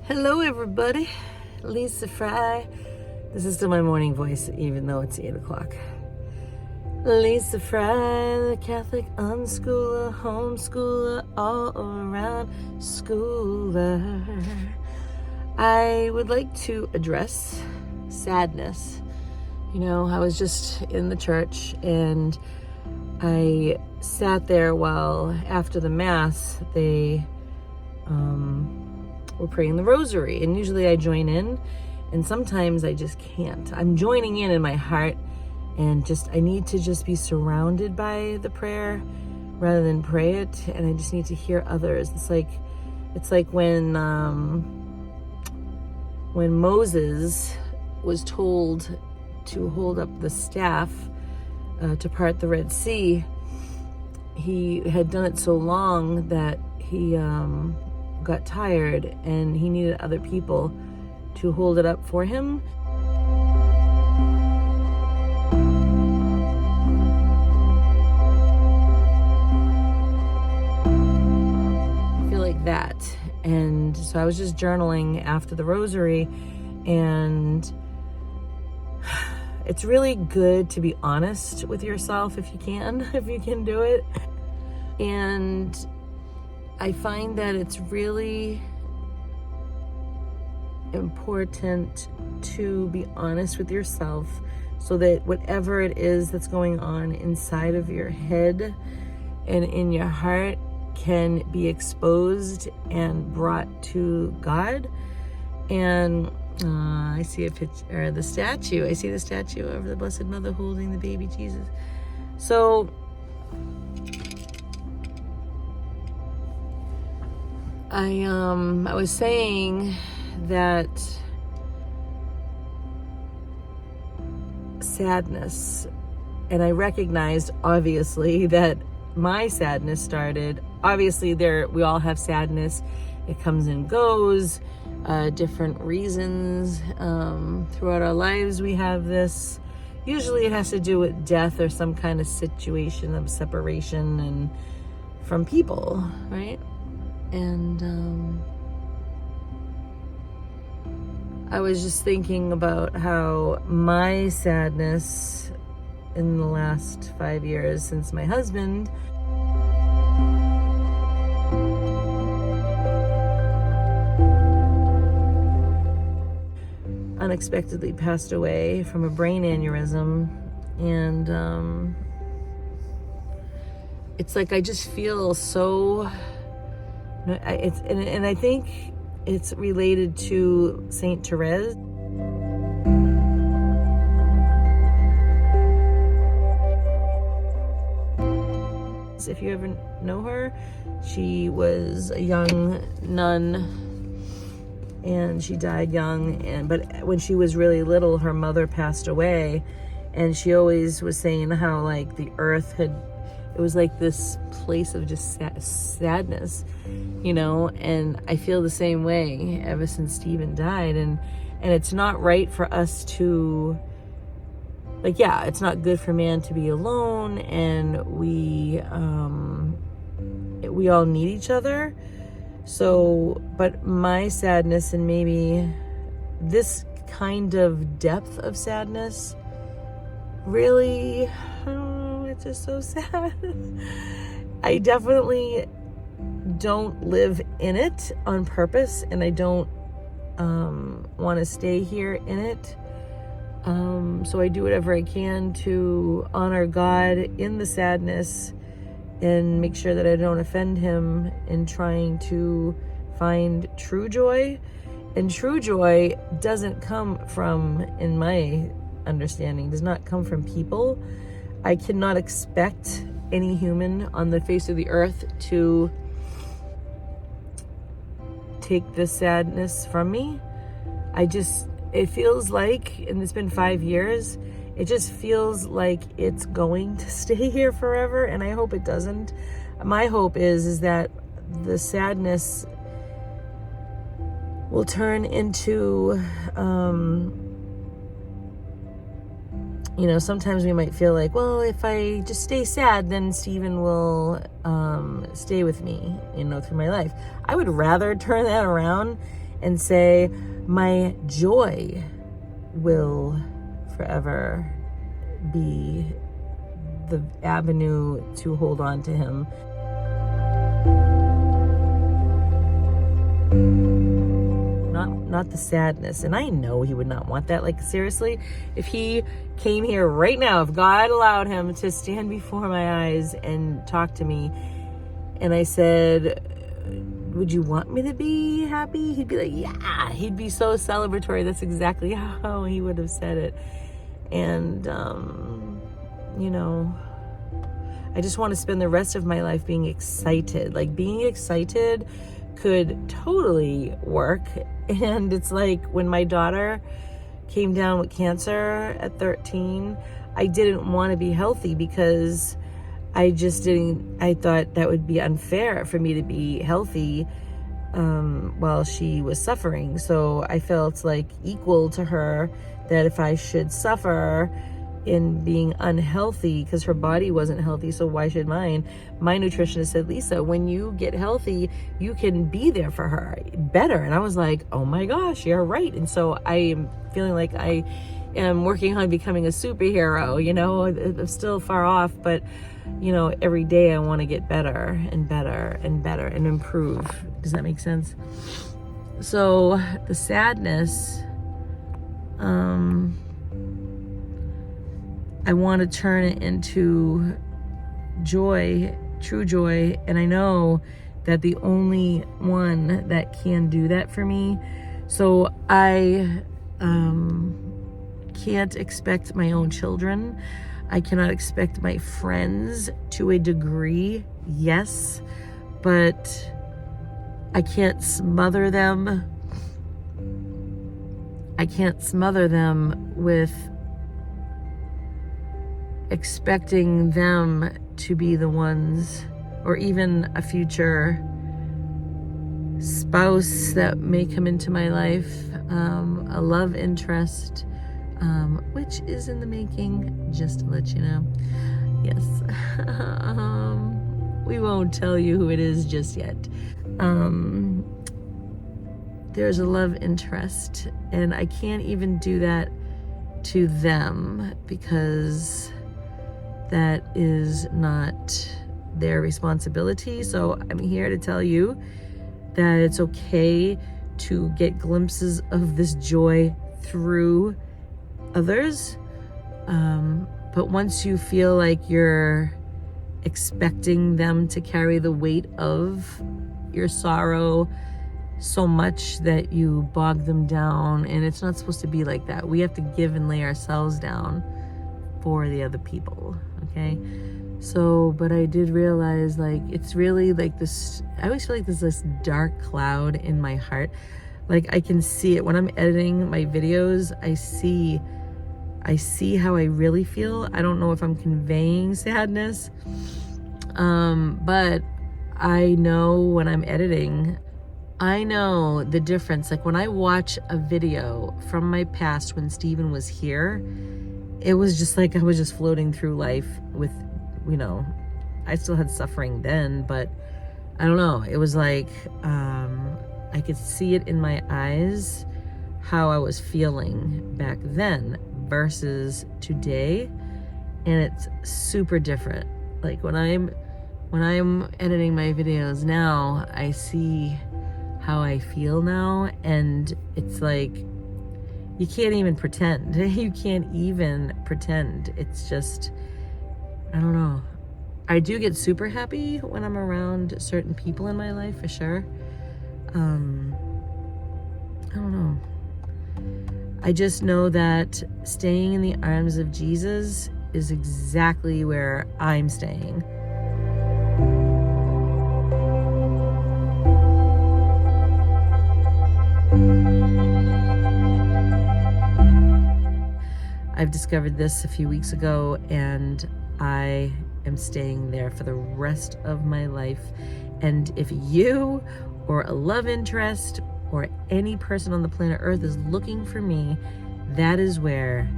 Hello, everybody. Lisa Fry. This is still my morning voice, even though it's 8 o'clock. Lisa Fry, the Catholic unschooler, homeschooler, all around schooler. I would like to address sadness. You know, I was just in the church and I sat there while after the Mass, they were praying the rosary. And usually I join in, and sometimes I just can't. I'm joining in my heart, and I need to just be surrounded by the prayer rather than pray it. And I just need to hear others. It's like when Moses was told to hold up the staff to part the Red Sea. He had done it so long that he got tired, and he needed other people to hold it up for him. I feel like that. And so I was just journaling after the rosary, and it's really good to be honest with yourself if you can do it. And I find that it's really important to be honest with yourself so that whatever it is that's going on inside of your head and in your heart can be exposed and brought to God. And I see a picture, or the statue. I see the statue of the Blessed Mother holding the baby Jesus. So I was saying that sadness, and I recognized obviously that my sadness started. Obviously we all have sadness. It comes and goes, different reasons. Throughout our lives we have this. Usually it has to do with death or some kind of situation of separation and from people, right? And I was just thinking about how my sadness in the last 5 years since my husband unexpectedly passed away from a brain aneurysm. And it's like I just feel so... And I think it's related to Saint Therese. If you ever know her, she was a young nun and she died young. But when she was really little, her mother passed away, and she always was saying how like the earth it was like this place of just sadness, you know. And I feel the same way ever since Stephen died. And it's not right for us to, it's not good for man to be alone. And we all need each other. So, but my sadness, and maybe this kind of depth of sadness, really, it's just so sad. I definitely don't live in it on purpose, and I don't want to stay here in it. So I do whatever I can to honor God in the sadness and make sure that I don't offend him in trying to find true joy. And true joy doesn't come from, in my understanding, does not come from people. I cannot expect any human on the face of the earth to take this sadness from me. It feels like, and it's been 5 years, it just feels like it's going to stay here forever, and I hope it doesn't. My hope is that the sadness will turn into, sometimes we might feel like, well, if I just stay sad, then Stephen will stay with me, through my life. I would rather turn that around and say, my joy will forever be the avenue to hold on to him. Not the sadness. And I know he would not want that. Like, seriously, if he came here right now, if God allowed him to stand before my eyes and talk to me, and I said, would you want me to be happy? He'd be like, yeah. He'd be so celebratory. That's exactly how he would have said it. And, you know, I just want to spend the rest of my life being excited. Like, being excited could totally work. And it's like when my daughter came down with cancer at 13, I didn't want to be healthy because I thought that would be unfair for me to be healthy while she was suffering. So I felt like equal to her, that if I should suffer in being unhealthy because her body wasn't healthy, so why should mine? My nutritionist said, Lisa, when you get healthy, you can be there for her better. And I was like, oh my gosh, you're right. And so I am feeling like I am working on becoming a superhero. You know, I'm still far off, but you know, every day I want to get better and better and better and improve. Does that make sense? So the sadness, I want to turn it into joy, true joy. And I know that the only one that can do that for me. So I can't expect my own children. I cannot expect my friends to a degree, yes, but I can't smother them. I can't smother them with expecting them to be the ones, or even a future spouse that may come into my life, a love interest, which is in the making, just to let you know. Yes. We won't tell you who it is just yet. There's a love interest, and I can't even do that to them because that is not their responsibility. So I'm here to tell you that it's okay to get glimpses of this joy through others. But once you feel like you're expecting them to carry the weight of your sorrow so much that you bog them down, and it's not supposed to be like that. We have to give and lay ourselves down for the other people, okay? So, but I did realize, like, it's really like this, I always feel like there's this dark cloud in my heart. Like, I can see it when I'm editing my videos. I see how I really feel. I don't know if I'm conveying sadness, but I know when I'm editing, I know the difference. Like, when I watch a video from my past when Steven was here, it was just like I was just floating through life with, you know, I still had suffering then, but I don't know. It was like I could see it in my eyes how I was feeling back then versus today, and it's super different. Like, when I'm editing my videos now, I see how I feel now, and it's like you can't even pretend. You can't even pretend. It's just, I don't know. I do get super happy when I'm around certain people in my life, for sure. I don't know. I just know that staying in the arms of Jesus is exactly where I'm staying. I've discovered this a few weeks ago, and I am staying there for the rest of my life. And if you or a love interest or any person on the planet Earth is looking for me, that is where,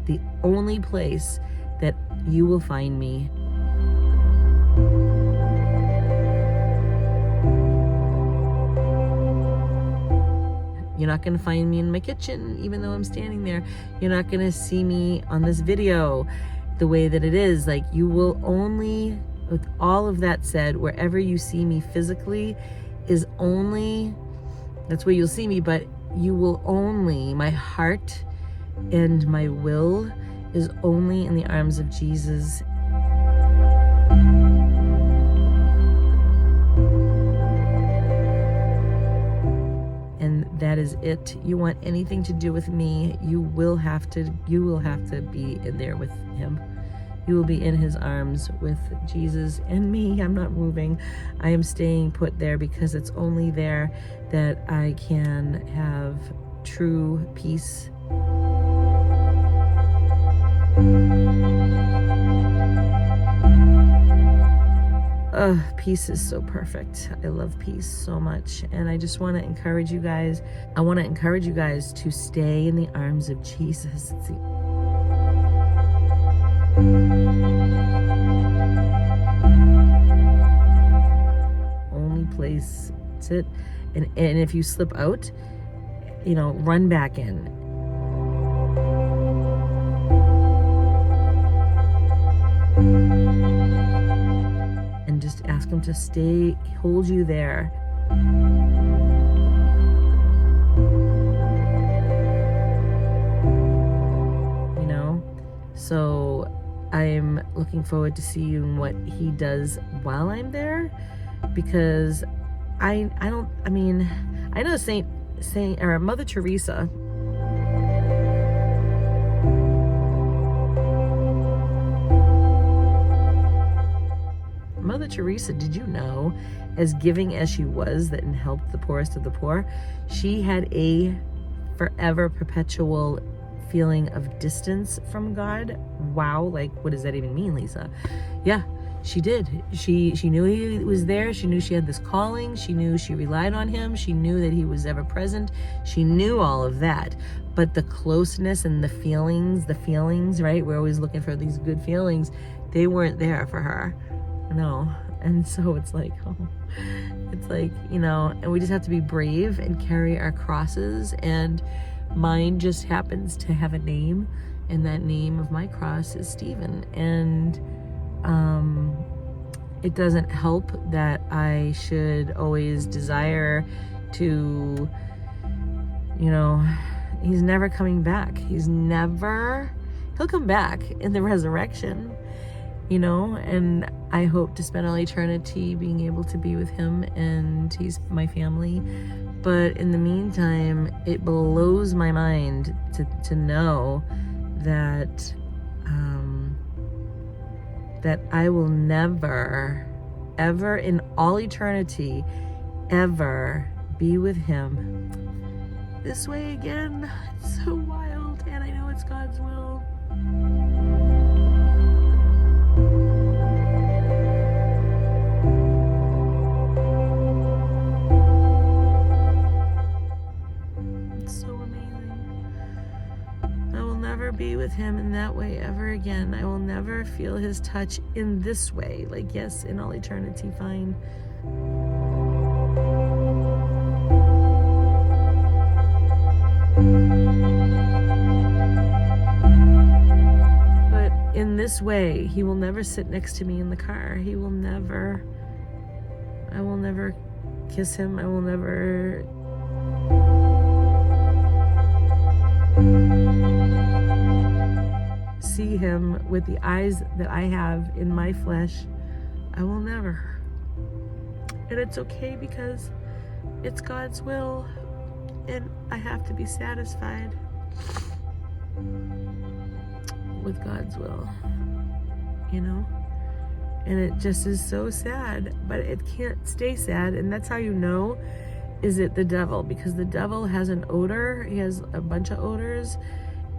the only place that you will find me. You're not going to find me in my kitchen, even though I'm standing there. You're not going to see me on this video the way that it is. Like, you will only, with all of that said, wherever you see me physically is only, that's where you'll see me, but you will only, my heart and my will is only in the arms of Jesus. And that is it. You want anything to do with me, you will have to be in there with him. You will be in his arms with Jesus and me. I'm not moving. I am staying put there because it's only there that I can have true peace. Peace is so perfect. I love peace so much. And I just want to encourage you guys. I want to encourage you guys to stay in the arms of Jesus. It's the only place. That's it. And if you slip out, run back in. And just ask him to hold you there. So I'm looking forward to seeing what he does while I'm there, because I know Mother Teresa. Mother Teresa, did you know, as giving as she was that and helped the poorest of the poor, she had a forever perpetual feeling of distance from God. Wow, like, what does that even mean, Lisa? Yeah, she did. She knew he was there. She knew she had this calling. She knew she relied on him. She knew that he was ever present. She knew all of that. But the closeness and the feelings, right? We're always looking for these good feelings. They weren't there for her. No. And so it's like, and we just have to be brave and carry our crosses. And mine just happens to have a name, and that name of my cross is Stephen. And it doesn't help that I should always desire to, he's never coming back. He'll come back in the resurrection, and I hope to spend all eternity being able to be with him, and he's my family. But in the meantime, it blows my mind to know that that I will never, ever in all eternity, ever be with him this way again. It's so wild, and I know it's God's will. Be with him in that way ever again. I will never feel his touch in this way. Like, yes, in all eternity, fine. But in this way, he will never sit next to me in the car. I will never kiss him. I will never see him with the eyes that I have in my flesh. I will never. And it's okay, because it's God's will, and I have to be satisfied with God's will, and it just is so sad, but it can't stay sad. And that's how you know, is it the devil? Because the devil has an odor. He has a bunch of odors,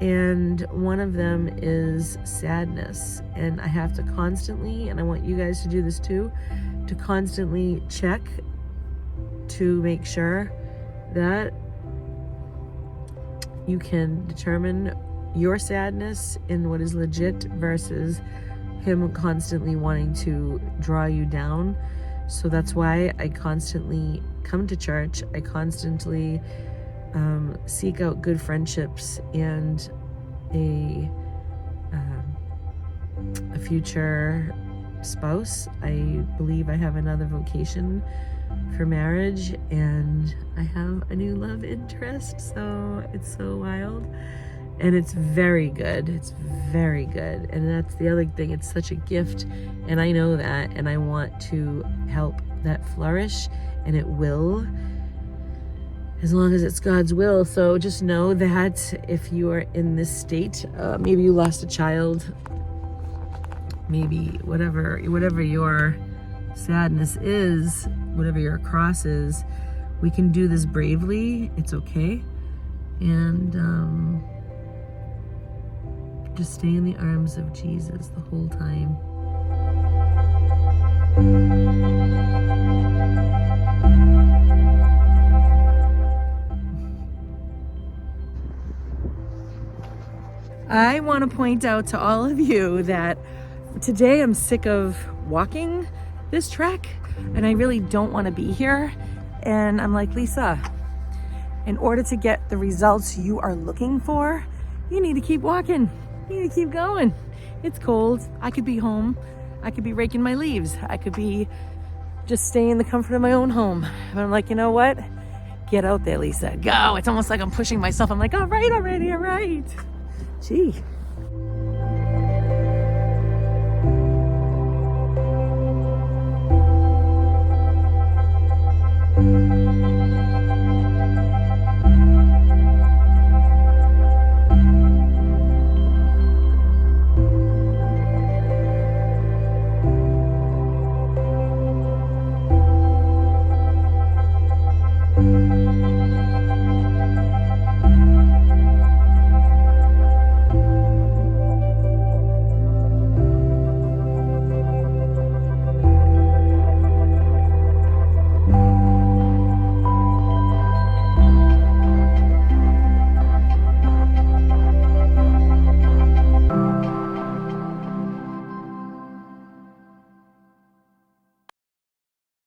and one of them is sadness. And I have to constantly, and I want you guys to do this too, to constantly check to make sure that you can determine your sadness in what is legit versus him constantly wanting to draw you down. So that's why I constantly come to church. I constantly seek out good friendships and a future spouse. I believe I have another vocation for marriage, and I have a new love interest, so it's so wild. And it's very good. It's very good. And that's the other thing. It's such a gift. And I know that. And I want to help that flourish. And it will, as long as it's God's will. So just know that if you are in this state, maybe you lost a child, maybe whatever your sadness is, whatever your cross is, we can do this bravely. It's okay. And just stay in the arms of Jesus the whole time. I want to point out to all of you that today I'm sick of walking this trek, and I really don't want to be here. And I'm like, Lisa, in order to get the results you are looking for, you need to keep walking. You need to keep going. It's cold. I could be home. I could be raking my leaves. I could be just staying in the comfort of my own home. But I'm like, you know what? Get out there, Lisa. Go. It's almost like I'm pushing myself. I'm like, all right already, all right. Gee.